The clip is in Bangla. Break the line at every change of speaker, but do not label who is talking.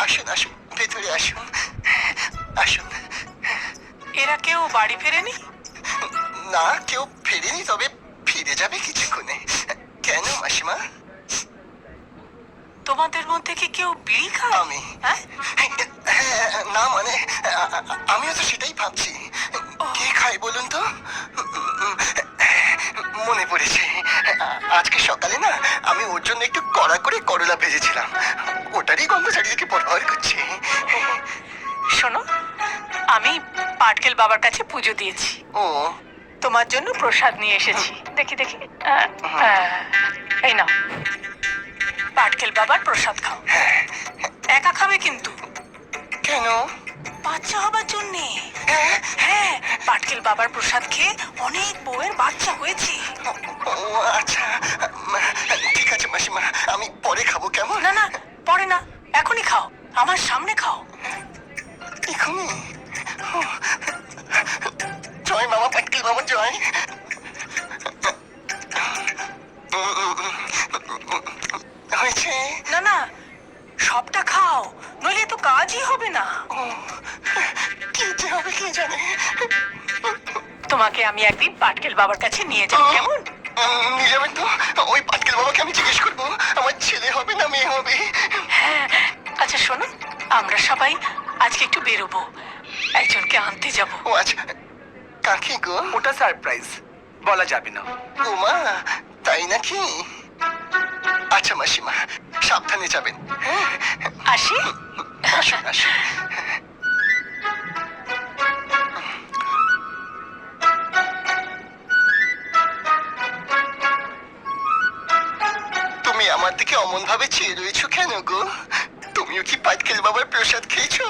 আসুন আসুন, ভেতরে আসুন আসুন।
এরা কেউ বাড়ি ফেরেনি?
না, কেউ ফেরেনি, তবে ফিরে যাবে কিছুক্ষণে। কেন মাসিমা?
তোমাদের মধ্যে কি কেউ বিড়ি খায়?
আমি
হ্যাঁ?
না মানে আমিও তো সেটাই ভাবছি। কে খায় বলুন তো? মনে পড়েছে, আজকে সকালে না আমি ওর জন্য একটু কড়া করে করলা ভেজেছিলাম। ওটারই গন্ধ চারিদিকে পরপর করছে।
শোনো, আমি পাটকেল বাবার কাছে পুজো দিয়েছি,
ও
তোমার জন্য প্রসাদ নিয়ে এসেছি। দেখি দেখি, এই নাও, পাটকেল বাবার প্রসাদ খাও। একা খাবে কিন্তু,
কেন?
বাচ্চা হবার জন্যে। হ্যাঁ, পাটকেল বাবার প্রসাদ খেয়ে অনেক বউয়ের বাচ্চা হয়েছে।
ও আচ্ছা, ঠিক আছে মাসিমা, আমি পরে খাবো, কেমন?
না না, পরে না, এখনই খাও, আমার সামনে খাও।
এখনই? জয় মামা পাটকেল বাবা, জয়। হয়েছে?
না না, সবটা খাও, নইলে তো কাজই হবে না।
কি যে হবে কে জানে।
তোমাকে আমি একদিন পাটকেল বাবার কাছে নিয়ে যাব, কেমন?
নিয়ে যাবেন তো? ওই পাটকেল বাবাকে আমি জিজ্ঞেস করবো আমার ছেলে হবে না মেয়ে হবে।
হ্যাঁ, আচ্ছা শোনো, আমরা সবাই আজকে একটু বেরোবো, একজনকে আনতে যাব।
ও আচ্ছা, কাকে গো?
ওটা সারপ্রাইজ, বলা যাবে না।
উমা, তাই নাকি? আচ্ছা মাসিমা, সাবধানে যাবেন। হ্যাঁ,
আসি।
আসুন আসুন। তুমি আমার দিকে অমন ভাবে চেয়ে রয়েছো কেন গো? তুমিও কি পাটকেল বাবার প্রসাদ খেয়েছো?